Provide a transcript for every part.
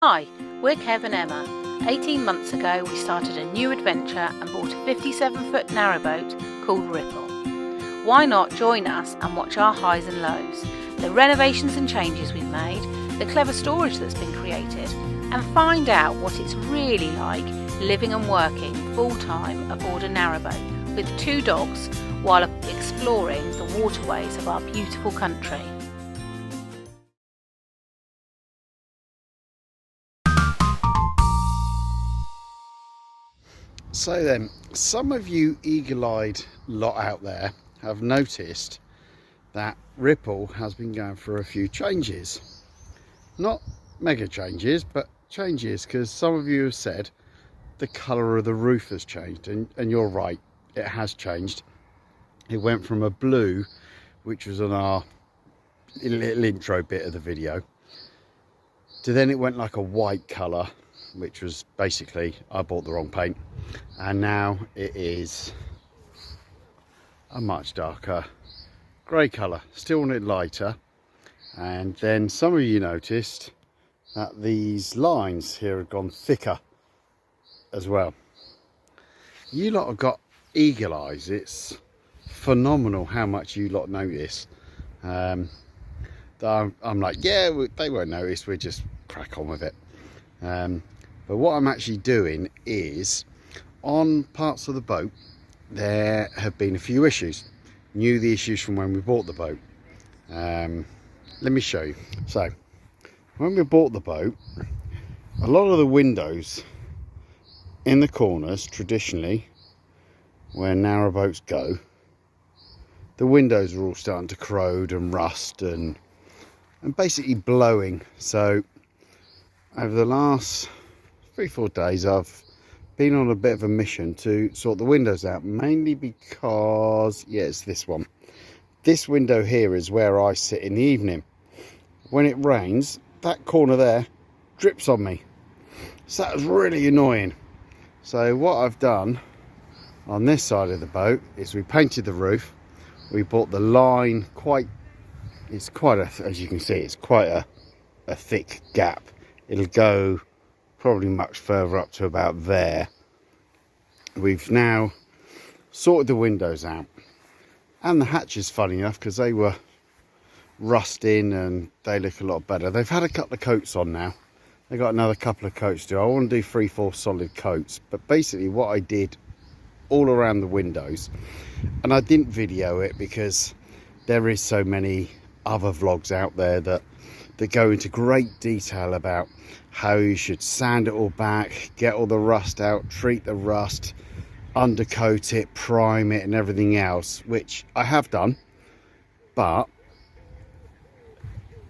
Hi, we're Kev and Emma. 18 months ago we started a new adventure and bought a 57-foot narrowboat called Ripple. Why not join us and watch our highs and lows, the renovations and changes we've made, the clever storage that's been created, and find out what it's really like living and working full-time aboard a narrowboat with 2 dogs while exploring the waterways of our beautiful country. So then, some of you eagle-eyed lot out there have noticed that Ripple has been going for a few changes. Not mega changes, but changes, because some of you have said the colour of the roof has changed, and you're right, it has changed. It went from a blue, which was on our little intro bit of the video, to then it went like a white colour, which was basically, I bought the wrong paint, and now it is a much darker grey colour. Still wanted lighter. And then some of you noticed that these lines here have gone thicker as well. You lot have got eagle eyes. It's phenomenal how much you lot notice. I'm like, yeah, they won't notice, we'll just crack on with it. But what I'm actually doing is, on parts of the boat there have been a few issues. Knew the issues from when we bought the boat. Let me show you. So when we bought the boat, a lot of the windows in the corners, traditionally where narrowboats go, the windows are all starting to corrode and rust and basically blowing. So over the last 3-4 days I've been on a bit of a mission to sort the windows out, mainly because, yeah, it's this one. This window here is where I sit in the evening. When it rains, that corner there drips on me. So that was really annoying. So what I've done on this side of the boat is we painted the roof. We bought the line it's quite a, as you can see, it's quite a thick gap. It'll go probably much further up to about there. We've now sorted the windows out, and the hatches, funny enough, because they were rusting and they look a lot better. They've had a couple of coats on now. They got another couple of coats to do. I want to do 3-4 solid coats, but basically what I did all around the windows, and I didn't video it because there is so many other vlogs out there that go into great detail about how you should sand it all back, get all the rust out, treat the rust, undercoat it, prime it and everything else, which I have done, but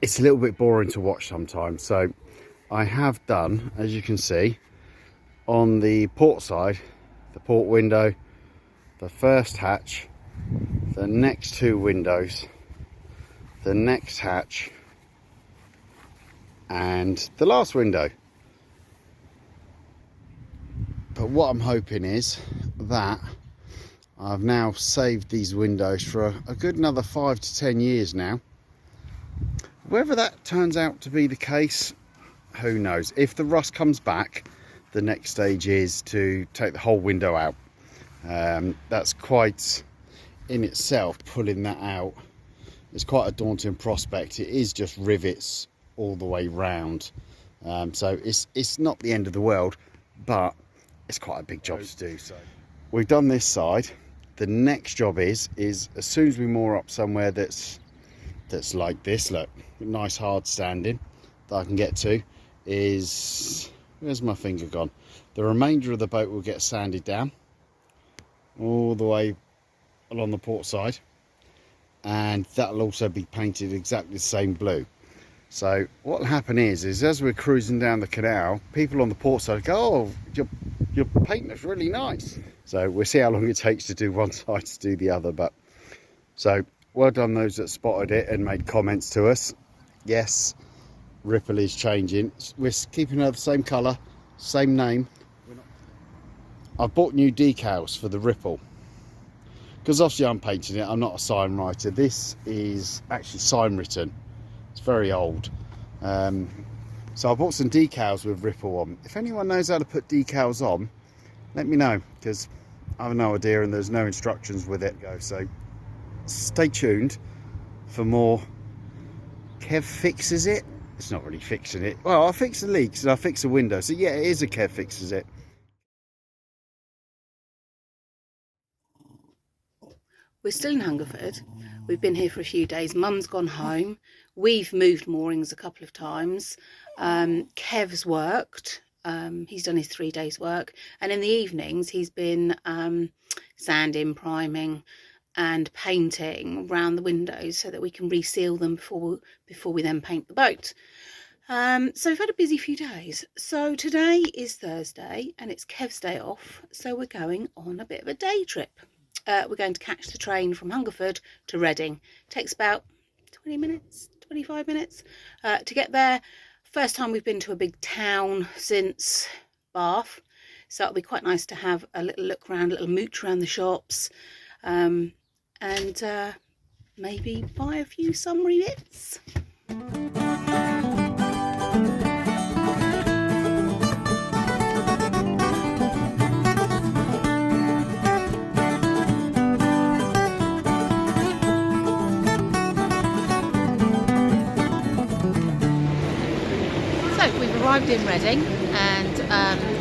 it's a little bit boring to watch sometimes. So I have done, as you can see, on the port side, the port window, the first hatch, the next 2 windows, the next hatch, and the last window. But what I'm hoping is that I've now saved these windows for a good another 5 to 10 years now. Whether that turns out to be the case, who knows. If the rust comes back, the next stage is to take the whole window out. That's quite, in itself, pulling that out, it's quite a daunting prospect. It is just rivets all the way round, so it's not the end of the world, but it's quite a big job to do. So we've done this side. The next job is as soon as we moor up somewhere that's like this, look, nice hard standing that I can get to, is, where's my finger gone? The remainder of the boat will get sanded down all the way along the port side, and that'll also be painted exactly the same blue. So what will happen is as we're cruising down the canal, people on the port side go, oh, your paint is really nice. So we'll see how long it takes to do one side to do the other. But so well done those that spotted it and made comments to us. Yes, Ripple is changing. We're keeping her the same colour, same name. I've bought new decals for the Ripple, because obviously I'm painting it, I'm not a sign writer. This is actually sign written. It's very old. So I bought some decals with Ripple on. If anyone knows how to put decals on, let me know, because I have no idea and there's no instructions with it. So stay tuned for more. Kev fixes it. It's not really fixing it. Well, I fix the leaks and I fix the window. So yeah, it is a Kev fixes it. We're still in Hungerford. We've been here for a few days. Mum's gone home. We've moved moorings a couple of times. Kev's worked. He's done his 3 days work. And in the evenings, he's been sanding, priming and painting around the windows so that we can reseal them before we then paint the boat. So we've had a busy few days. So today is Thursday and it's Kev's day off. So we're going on a bit of a day trip. We're going to catch the train from Hungerford to Reading. Takes about 20 minutes, 25 minutes to get there. First time we've been to a big town since Bath. So it'll be quite nice to have a little look around, a little mooch around the shops. And maybe buy a few summery bits. So we've arrived in Reading and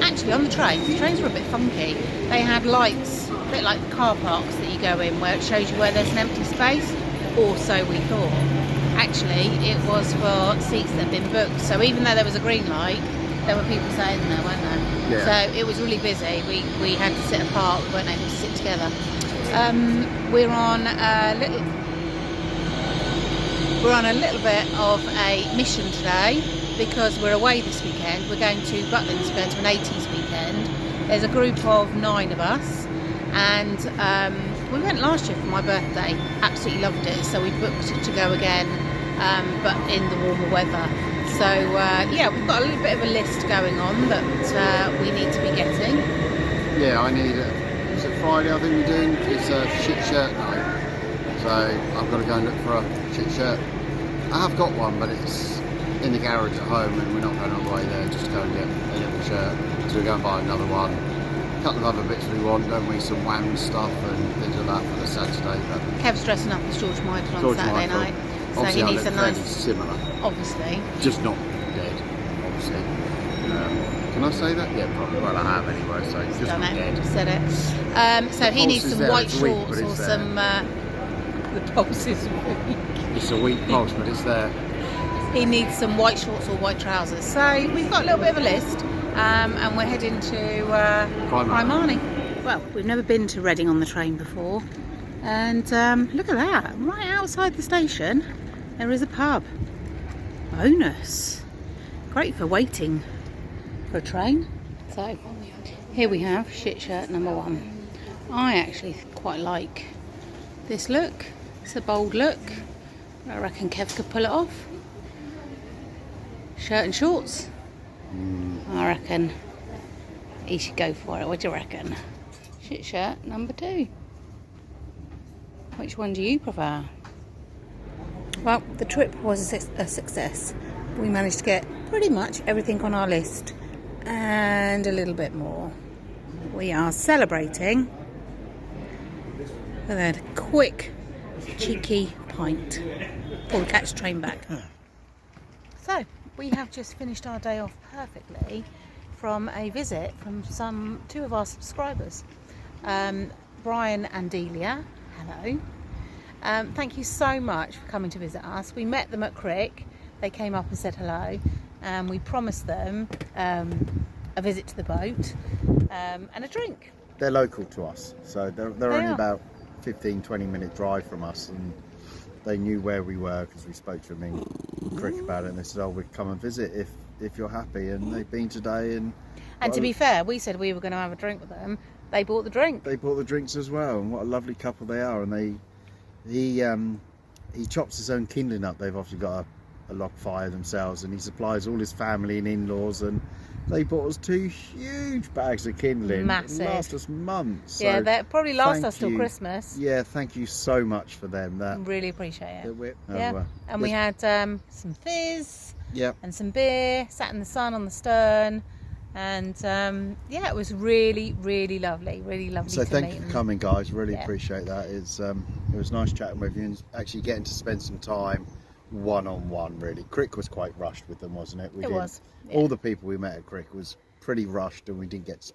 actually on the trains were a bit funky. They had lights, a bit like the car parks that you go in where it shows you where there's an empty space, or so we thought. Actually it was for seats that had been booked, so even though there was a green light there were people sitting there, weren't there? Yeah. So it was really busy. We had to sit apart, we weren't able to sit together. We're on a little bit of a mission today because we're away this weekend. We're going to Butlins, going to an 80s weekend. There's a group of 9 of us, and we went last year for my birthday. Absolutely loved it, so we booked to go again, but in the warmer weather. So yeah, we've got a little bit of a list going on that we need to be getting. Yeah, I need is it Friday I think we're doing? It's a shit shirt night, so I've got to go and look for a shit shirt. I have got one, but it's in the garage at home and we're not going all the way there just to go and get a little shirt. So we're going to buy another one. A couple of other bits we want, don't we? Some wham stuff and things like that for the Saturday. But Kev's dressing up as George Michael on Saturday night. So obviously he needs a nice... similar. Obviously. Just not dead, obviously. Can I say that? Yeah, probably. Well, I have anyway, so just not dead. Just said it. So he needs some white shorts or some... the pulse is weak. It's a weak pulse, but it's there. He needs some white shorts or white trousers. So we've got a little bit of a list, and we're heading to Primani. Well, we've never been to Reading on the train before, and look at that! Right outside the station, there is a pub. Bonus! Great for waiting for a train. So here we have shit shirt number 1. I actually quite like this look. It's a bold look. I reckon Kev could pull it off. Shirt and shorts. I reckon he should go for it. What do you reckon? Shit shirt number 2. Which one do you prefer? Well, the trip was a success. We managed to get pretty much everything on our list and a little bit more. We are celebrating with a quick, cheeky pint before we catch the train back. So, we have just finished our day off perfectly from a visit from 2 of our subscribers. Brian and Delia, hello. Thank you so much for coming to visit us. We met them at Crick. They came up and said hello, and we promised them a visit to the boat and a drink. They're local to us, so they're only about 15-20 minute drive from us, and they knew where we were because we spoke to them in Crick about it, and they said, oh, we'd come and visit if you're happy, and they've been today. And to be fair, we said we were going to have a drink with them. They bought the drink. They bought the drinks as well, and what a lovely couple they are. And he chops his own kindling up. They've obviously got a log fire themselves, and he supplies all his family and in-laws, and they bought us 2 huge bags of kindling. Massive. It last us months. Yeah, they probably last us till Christmas. Yeah, thank you so much for them. That really appreciate it. and we had some fizz, and some beer, sat in the sun on the stern, and yeah, it was really lovely, So thank you for coming, guys. Really appreciate that. It was nice chatting with you and actually getting to spend some time one-on-one. Really, Crick was quite rushed with them, wasn't it? It was. All the people we met at Crick was pretty rushed, and we didn't get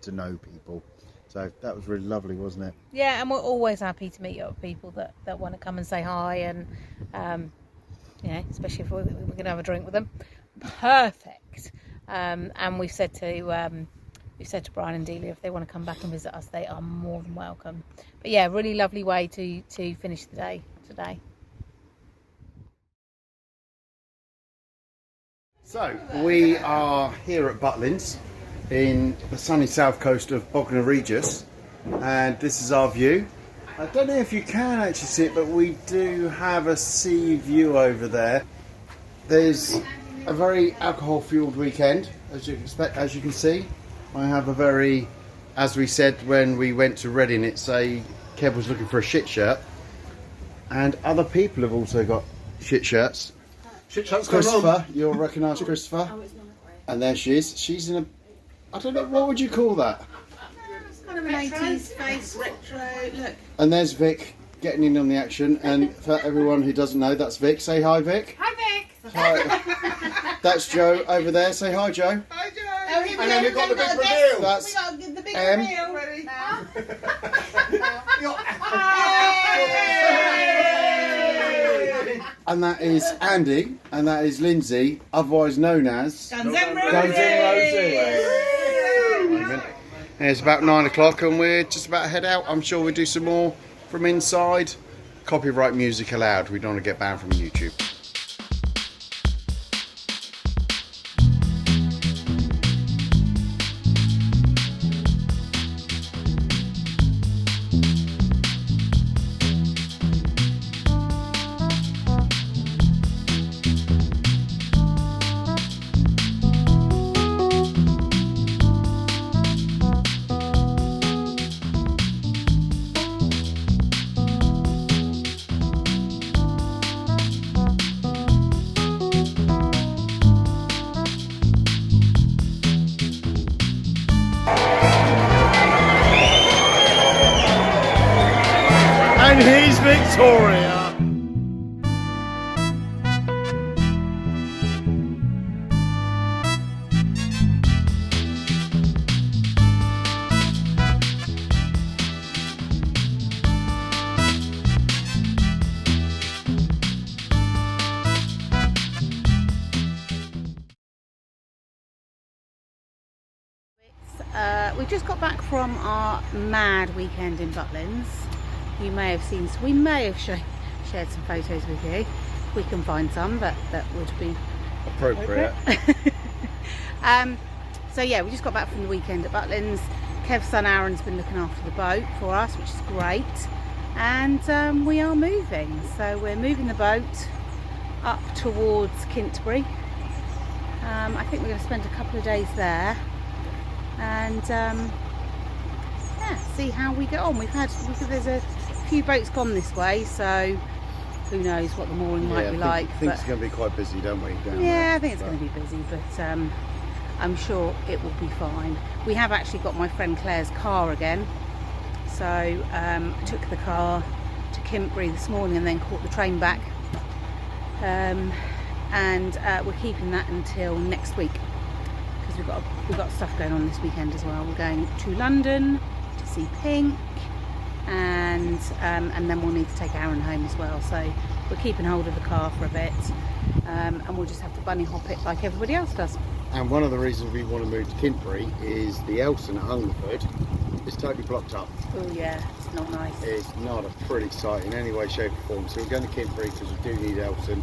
to know people. So that was really lovely, wasn't it? Yeah, and we're always happy to meet up people that want to come and say hi, and you know, especially if we're going to have a drink with them. Perfect. And we've said to Brian and Delia, if they want to come back and visit us, they are more than welcome. But yeah, really lovely way to finish the day today. So we are here at Butlins in the sunny south coast of Bognor Regis, and this is our view. I don't know if you can actually see it, but we do have a sea view over there. There's a very alcohol fueled weekend, as you expect. As you can see, I have a very, as we said when we went to Reading, Kev was looking for a shit shirt, and other people have also got shit shirts. Christopher, you'll recognise Christopher. Oh, it's not great. And there she is. She's in a, I don't know, what would you call that? It's kind of an 80s face, retro look. And there's Vic getting in on the action. And for everyone who doesn't know, that's Vic. Say hi, Vic. Hi, Vic. Hi. That's Joe over there. Say hi, Joe. Hi, Joe. Oh, And then we've got the big reveal. That's we got the big Em. reveal. Ready? And that is Andy, and that is Lindsay, otherwise known as Guns N' Guns N' Roses. And it's about 9 o'clock, and we're just about to head out. I'm sure we'll do some more from inside. Copyright music allowed. We don't want to get banned from YouTube. And he's Victoria. We just got back from our mad weekend in Butlins. You may have seen, we may have shared some photos with you. We can find some that would be Appropriate. So yeah, we just got back from the weekend at Butlins. Kev's son Aaron's been looking after the boat for us, which is great. And we are moving. So we're moving the boat up towards Kintbury. I think we're going to spend a couple of days there. And yeah, see how we get on. There's a few boats gone this way, so who knows what the mooring might be like. I think it's going to be quite busy, don't we? Yeah, I think it's going to be busy, but I'm sure it will be fine. We have actually got my friend Claire's car again, so I took the car to Kintbury this morning and then caught the train back, and we're keeping that until next week because we've got stuff going on this weekend as well. We're going to London to see Pink, and then we'll need to take Aaron home as well, so we're keeping hold of the car for a bit, and we'll just have to bunny hop it like everybody else does. And one of the reasons we want to move to Kintbury is the Elson at Hungerford is totally blocked up. Oh yeah, it's not nice. It's not a pretty sight in any way, shape or form. So we're going to Kintbury because we do need Elson.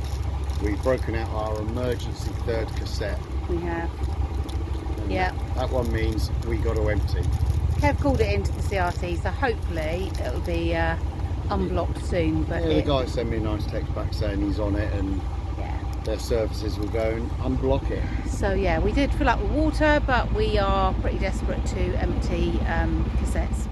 We've broken out our emergency third cassette. We have. And yeah. That one means we got to empty. Kev called it into the CRT, so hopefully it'll be unblocked soon. But yeah, the guy sent me a nice text back saying he's on it and their services will go and unblock it. So yeah, we did fill up with water, but we are pretty desperate to empty cassettes.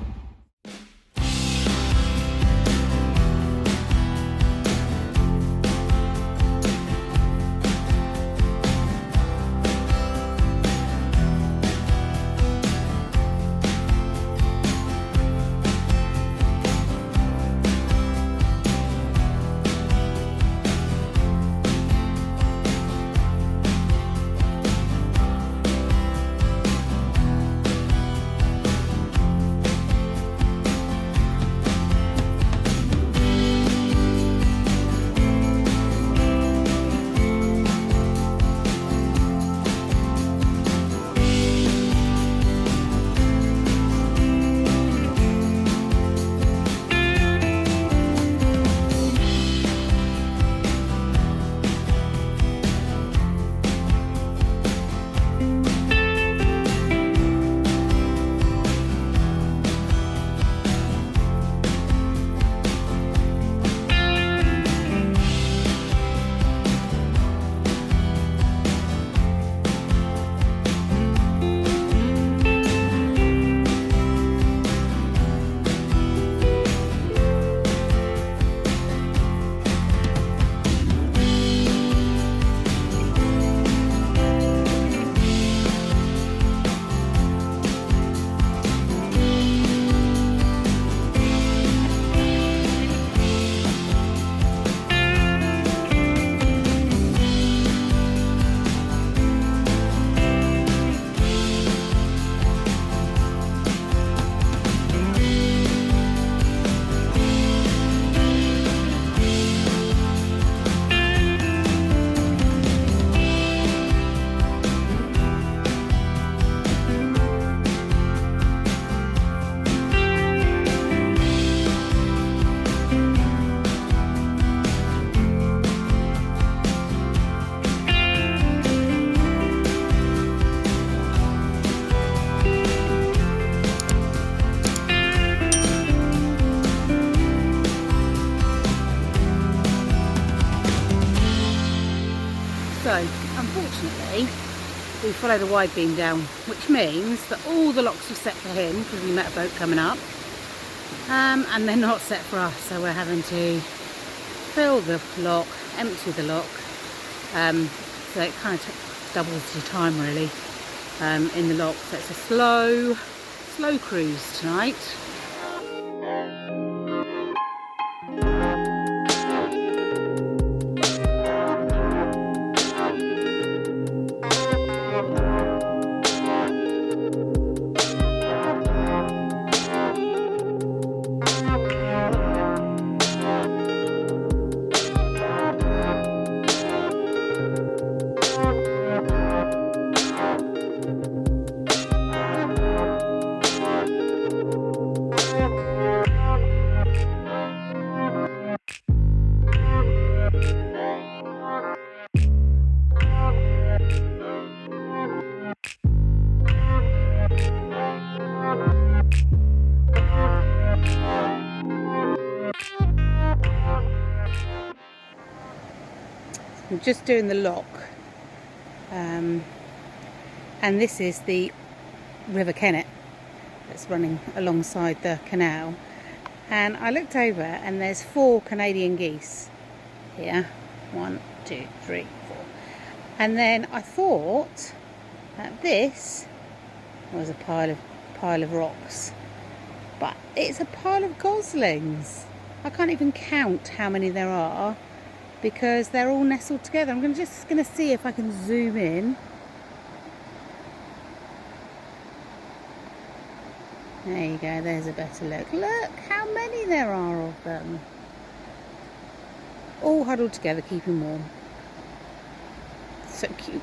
we followed a wide beam down, which means that all the locks were set for him because we met a boat coming up, and they're not set for us, so we're having to fill the lock, empty the lock, so it kind of doubles the time really in the lock. So it's a slow cruise tonight. I'm just doing the lock, and this is the River Kennet that's running alongside the canal, and I looked over and there's 4 Canadian geese here, 1, 2, 3, 4, and then I thought that this was a pile of rocks, but it's a pile of goslings. I can't even count how many there are because they're all nestled together. I'm just going to see if I can zoom in. There you go, there's a better look. Look how many there are of them. All huddled together, keeping warm. So cute.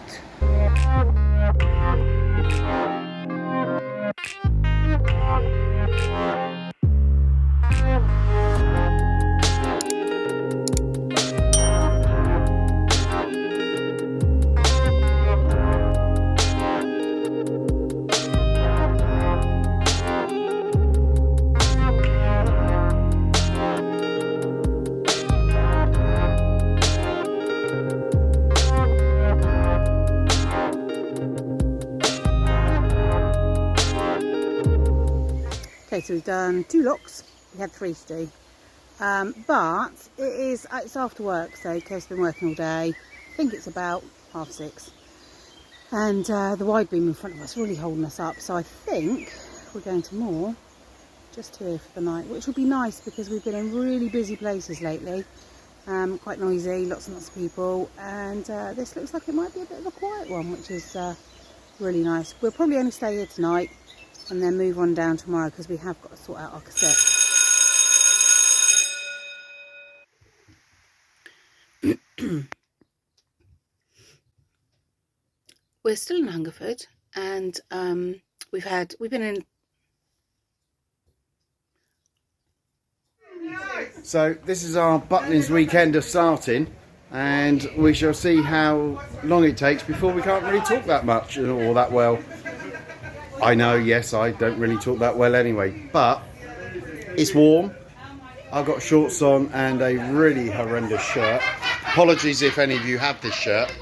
Okay, so we've done 2 locks. We had 3 to do, but it's after work, so Kev's been working all day. I think it's about 6:30, and the wide beam in front of us really holding us up, so I think we're going to moor just here for the night, which will be nice because we've been in really busy places lately, quite noisy, lots and lots of people, and this looks like it might be a bit of a quiet one, which is really nice. We'll probably only stay here tonight and then move on down tomorrow because we have got to sort out our cassette. We're still in Hungerford, and we've been in. So this is our Butlins weekend of starting, and we shall see how long it takes before we can't really talk that much or that well. I know, yes, I don't really talk that well anyway, but it's warm. I've got shorts on and a really horrendous shirt. Apologies if any of you have this shirt.